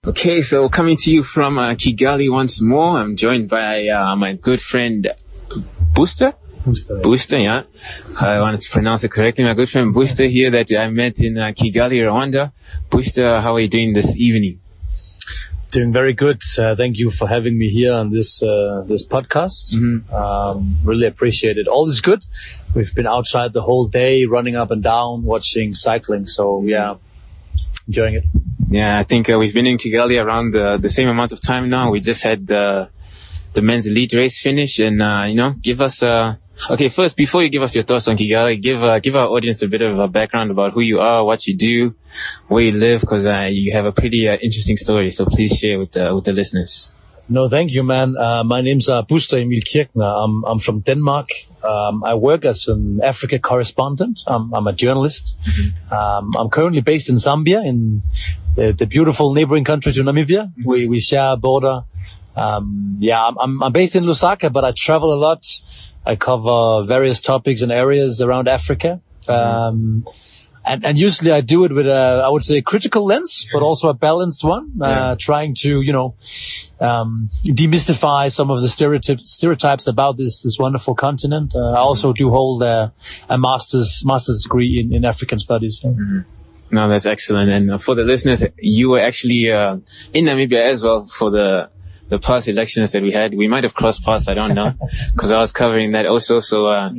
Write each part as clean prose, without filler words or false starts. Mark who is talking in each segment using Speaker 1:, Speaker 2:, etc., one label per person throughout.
Speaker 1: Okay, so coming to you from Kigali once more, I'm joined by my good friend Buster. Buster, yeah. I wanted to pronounce it correctly. My good friend Buster here that I met in Kigali, Rwanda. Buster, how are you doing this evening?
Speaker 2: Doing very good. Thank you for having me here on this podcast. Mm-hmm. Really appreciate it. All is good. We've been outside the whole day, running up and down, watching cycling. So yeah, enjoying it.
Speaker 1: Yeah, I think we've been in Kigali around the same amount of time now. We just had the men's elite race finish, and give us okay. First, before you give us your thoughts on Kigali, give our audience a bit of a background about who you are, what you do, where you live, because you have a pretty interesting story. So please share with the listeners.
Speaker 2: No, thank you, man. My name's Buster Kirchner. I'm from Denmark. I work as an Africa correspondent. I'm a journalist. Mm-hmm. I'm currently based in Zambia, in the beautiful neighboring country to Namibia. Mm-hmm. We share a border. I'm based in Lusaka, but I travel a lot. I cover various topics and areas around Africa. Mm-hmm. And usually I do it with I would say, a critical lens, but also a balanced one, trying to, demystify some of the stereotypes about this wonderful continent. I also do hold a master's degree in African studies.
Speaker 1: Mm-hmm. No, that's excellent. And for the listeners, you were actually in Namibia as well for the past elections that we had. We might have crossed paths, I don't know, because I was covering that also. So,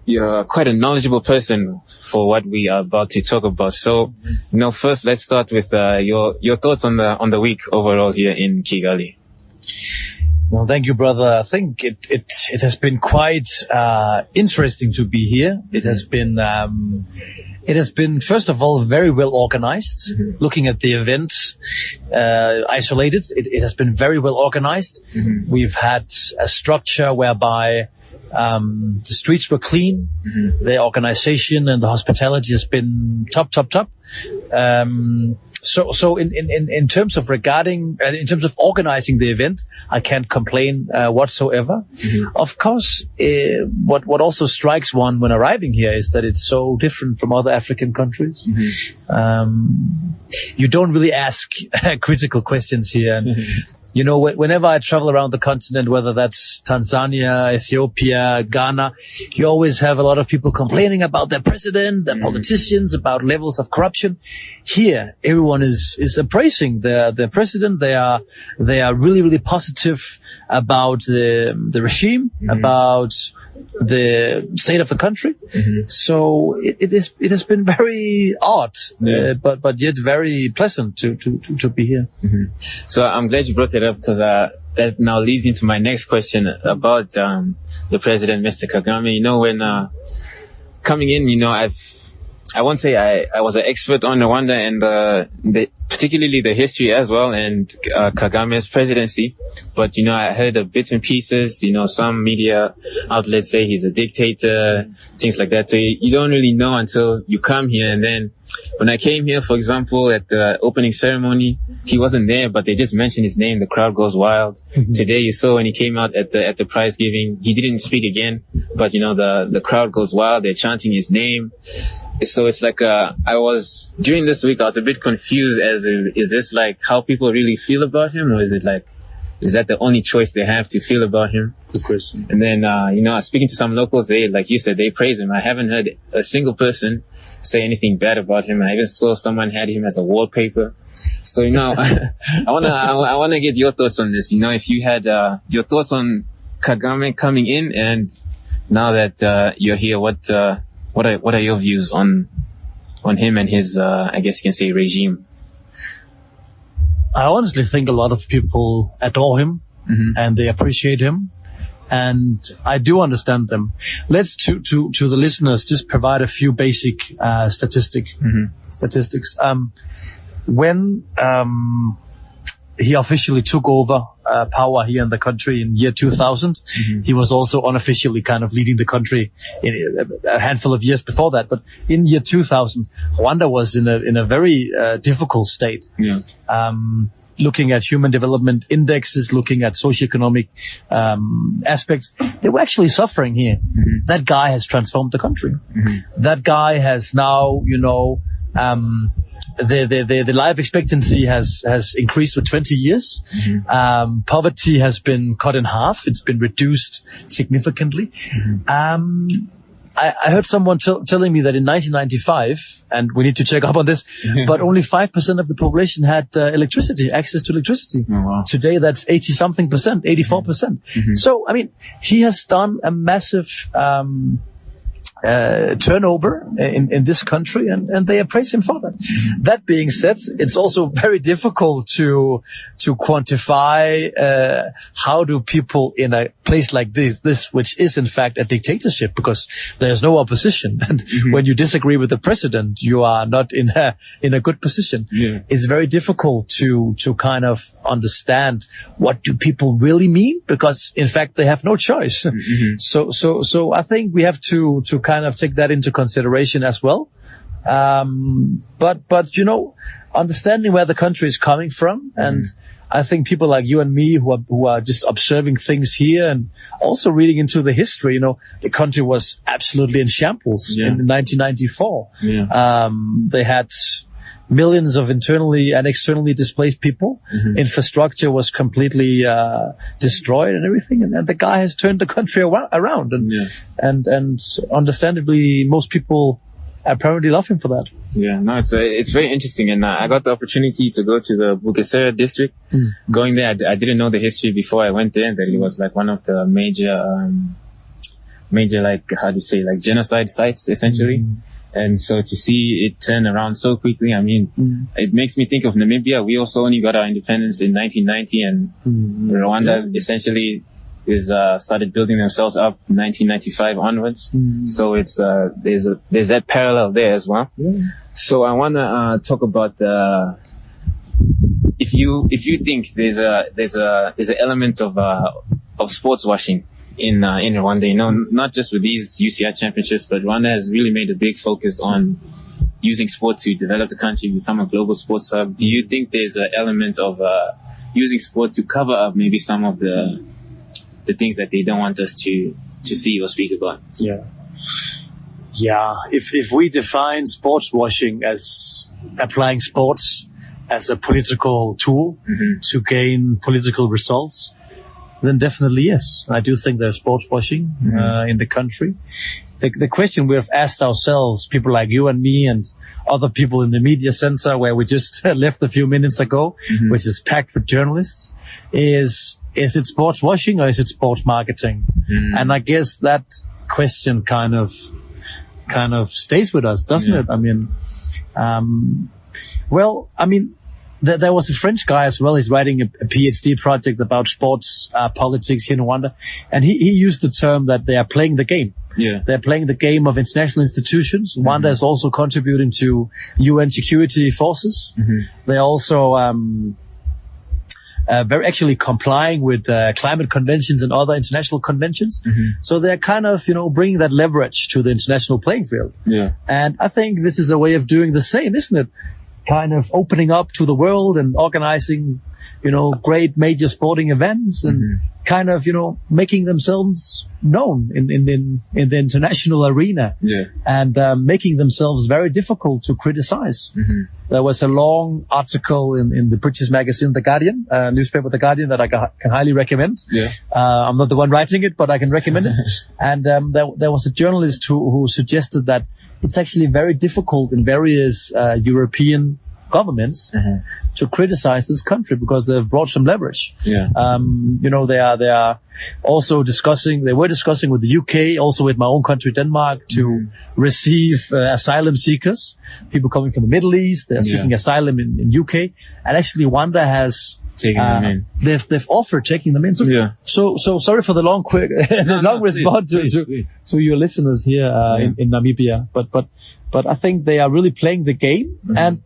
Speaker 1: you're quite a knowledgeable person for what we are about to talk about. So, first let's start with your thoughts on the week overall here in Kigali.
Speaker 2: Well, thank you, brother. I think it has been quite interesting to be here. It has been first of all very well organized. Mm-hmm. Looking at the event isolated, it has been very well organized. Mm-hmm. We've had a structure whereby the streets were clean. Mm-hmm. The organization and the hospitality has been top. So in terms of in terms of organizing the event, I can't complain whatsoever. Mm-hmm. Of course, what also strikes one when arriving here is that it's so different from other African countries. Mm-hmm. You don't really ask critical questions here. And, whenever I travel around the continent, whether that's Tanzania, Ethiopia, Ghana, you always have a lot of people complaining about their president, their politicians, about levels of corruption. Here, everyone is appraising their president. They are really, really positive about the regime, about the state of the country. Mm-hmm. So it has been very odd, but yet very pleasant to be here. Mm-hmm.
Speaker 1: So I'm glad you brought that up, because that now leads into my next question about the president, Mr. Kagame. When coming in, I won't say I was an expert on Rwanda and particularly the history as well, and Kagame's presidency. But I heard the bits and pieces. Some media outlets say he's a dictator, things like that. So you don't really know until you come here. And then when I came here, for example, at the opening ceremony, he wasn't there, but they just mentioned his name. The crowd goes wild. Mm-hmm. Today you saw when he came out at the prize giving, he didn't speak again, but the crowd goes wild. They're chanting his name. So it's like, during this week, I was a bit confused is this like how people really feel about him, or is that the only choice they have to feel about him?
Speaker 2: Good question.
Speaker 1: And then, speaking to some locals, like you said, they praise him. I haven't heard a single person say anything bad about him. I even saw someone had him as a wallpaper. So, I wanna get your thoughts on this. If you had, your thoughts on Kagame coming in, and now that, you're here, what are your views on him and his, I guess you can say, regime?
Speaker 2: I honestly think a lot of people adore him, mm-hmm. and they appreciate him, and I do understand them. Let's to the listeners just provide a few basic statistics. When he officially took over power here in the country in year 2000. Mm-hmm. He was also unofficially kind of leading the country in a handful of years before that. But in year 2000, Rwanda was in a very difficult state. Yeah. Looking at human development indexes, looking at socioeconomic aspects, they were actually suffering here. Mm-hmm. That guy has transformed the country. Mm-hmm. That guy has now, the life expectancy has increased with 20 years. Poverty has been cut in half. It's been reduced significantly. I heard someone telling me that in 1995, and we need to check up on this, but only 5% of the population had access to electricity.
Speaker 1: Oh, wow.
Speaker 2: Today, that's 80-something percent, 84%. So, I mean, he has done a massive turnover in this country, and they appraise him for that. That being said, it's also very difficult to quantify how do people in a place like this which is in fact a dictatorship, because there's no opposition, and when you disagree with the president, you are not in a good position. It's very difficult to kind of understand what do people really mean, because in fact they have no choice. So I think we have to kind of take that into consideration as well. But you know, understanding where the country is coming from, and I think people like you and me who are just observing things here and also reading into the history, you know, the country was absolutely in shambles in 1994. They had millions of internally and externally displaced people. Infrastructure was completely destroyed and everything, and the guy has turned the country around, and understandably most people apparently love him for that.
Speaker 1: No, it's very interesting, and I got the opportunity to go to the Bugesera district. Going there, I didn't know the history before I went there, that it was like one of the major like, how do you say, like genocide sites essentially. And so to see it turn around so quickly, I mean, it makes me think of Namibia. We also only got our independence in 1990, and Rwanda essentially is started building themselves up 1995 onwards. So it's there's that parallel there as well. So I want to talk about if you think there's an element of sports washing in Rwanda, you know, not just with these UCI championships, but Rwanda has really made a big focus on using sport to develop the country, become a global sports hub. Do you think there's an element of using sport to cover up maybe some of the things that they don't want us to see or speak about?
Speaker 2: If we define sports washing as applying sports as a political tool to gain political results, then definitely yes. I do think there's sports washing in the country. The question we have asked ourselves, people like you and me and other people in the media center where we just left a few minutes ago, which is packed with journalists, is it sports washing or is it sports marketing? And I guess that question kind of stays with us, doesn't it? I mean, there was a French guy as well. He's writing a PhD project about sports politics here in Rwanda, and he used the term that they are playing the game. They're playing the game of international institutions. Rwanda is also contributing to UN security forces. They're also very actually complying with climate conventions and other international conventions. So they're kind of, you know, bringing that leverage to the international playing field. And I think this is a way of doing the same, isn't it? Kind of opening up to the world and organizing, you know, great major sporting events and kind of, you know, making themselves known in the international arena and making themselves very difficult to criticize. There was a long article in the British magazine The Guardian, newspaper The Guardian, that I can highly recommend. I'm not the one writing it, but I can recommend it. And there was a journalist who suggested that it's actually very difficult in various European governments to criticize this country because they've brought some leverage. You know, they are also discussing with the UK, also with my own country, Denmark, to receive asylum seekers, people coming from the Middle East. They're seeking asylum in UK, and actually Rwanda has
Speaker 1: taking them in.
Speaker 2: They've offered taking them in. So sorry for the long response to your listeners here in Namibia, but I think they are really playing the game, and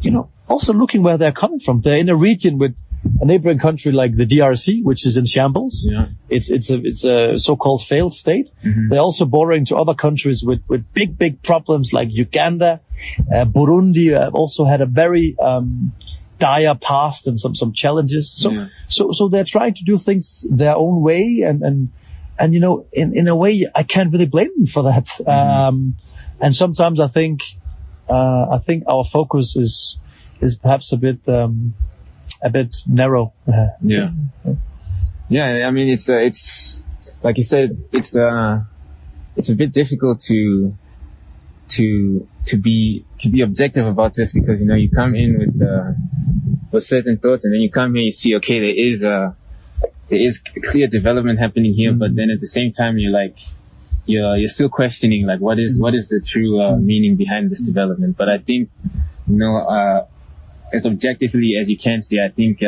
Speaker 2: you know, also looking where they're coming from. They're in a region with a neighboring country like the DRC, which is in shambles. It's a so-called failed state. They're also bordering to other countries with big problems like Uganda, Burundi. Also had a very dire past and some challenges. So they're trying to do things their own way, and you know, in a way I can't really blame them for that. And sometimes I think I think our focus is perhaps a bit narrow.
Speaker 1: Yeah. I mean, it's like you said, it's a bit difficult to be objective about this, because, you come in with certain thoughts, and then you come here, you see, okay, there is clear development happening here, but then at the same time, you're still questioning, like, what is the true meaning behind this development. But I think, as objectively as you can see, I think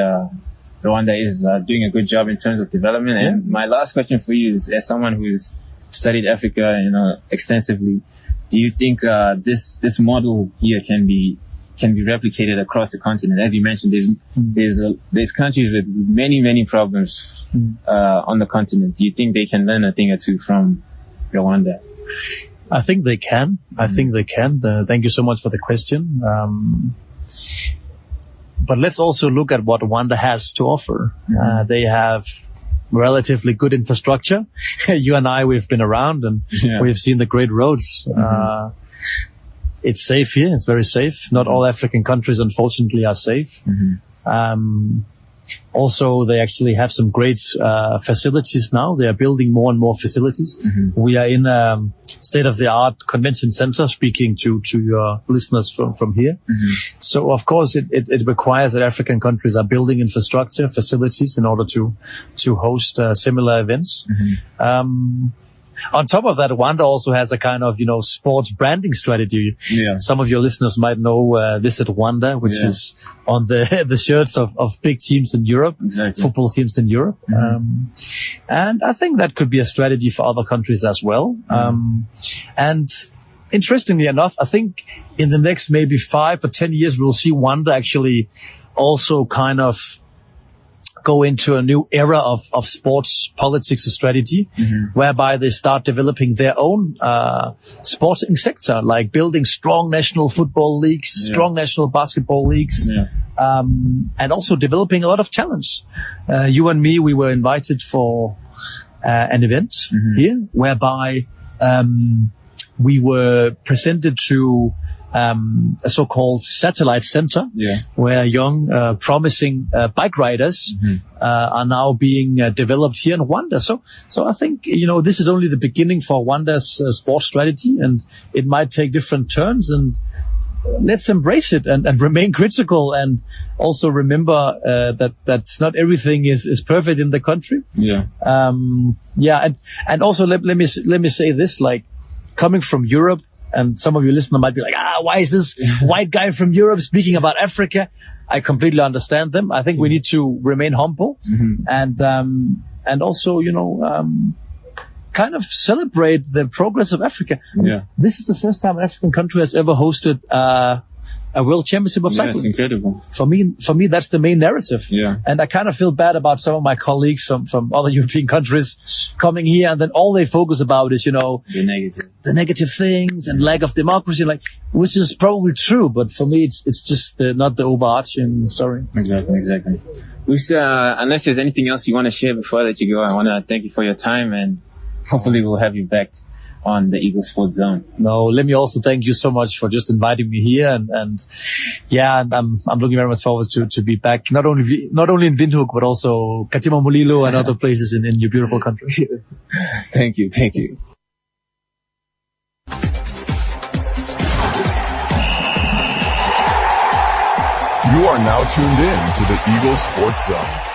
Speaker 1: Rwanda is doing a good job in terms of development. And my last question for you is, as someone who's studied Africa, extensively, do you think this model here can be replicated across the continent? As you mentioned, there's countries with many problems on the continent. Do you think they can learn a thing or two from Rwanda?
Speaker 2: I think they can. Thank you so much for the question. But let's also look at what Rwanda has to offer. They have relatively good infrastructure. You and I, we've been around, and we've seen the great roads. It's safe here. It's very safe. Not all African countries, unfortunately, are safe. Also, they actually have some great facilities now. They are building more and more facilities. We are in a state-of-the-art convention center, speaking to your listeners from here. So, of course, it requires that African countries are building infrastructure, facilities, in order to host similar events. On top of that, Rwanda also has a kind of, sports branding strategy. Some of your listeners might know Visit Rwanda, which is on the shirts of big teams in Europe, football teams in Europe. And I think that could be a strategy for other countries as well. And interestingly enough, I think in the next maybe 5 or 10 years, we'll see Rwanda actually also kind of go into a new era of sports politics and strategy, whereby they start developing their own sporting sector, like building strong national football leagues, strong national basketball leagues, and also developing a lot of talents. You and me, we were invited for an event here, whereby we were presented to a so-called satellite center, where young, promising bike riders are now being developed here in Rwanda. So I think, this is only the beginning for Rwanda's sports strategy, and it might take different turns, and let's embrace it and remain critical, and also remember that not everything is perfect in the country. And also let me say this, like, coming from Europe, and some of your listeners might be like, why is this white guy from Europe speaking about Africa? I completely understand them. I think we need to remain humble and also, kind of celebrate the progress of Africa. This is the first time an African country has ever hosted a world championship of cycling.
Speaker 1: It's incredible.
Speaker 2: For me, that's the main narrative. And I kind of feel bad about some of my colleagues from other European countries coming here, and then all they focus about is, the negative things and lack of democracy, which is probably true, but for me, it's just not the overarching story.
Speaker 1: Exactly. Unless there's anything else you want to share before I let you go, I want to thank you for your time, and hopefully we'll have you back on the Eagle Sports Zone.
Speaker 2: No, let me also thank you so much for just inviting me here, and I'm looking very much forward to be back, not only in Windhoek, but also Katima Mulilo and other places in your beautiful country.
Speaker 1: Thank you.
Speaker 3: You are now tuned in to the Eagle Sports Zone.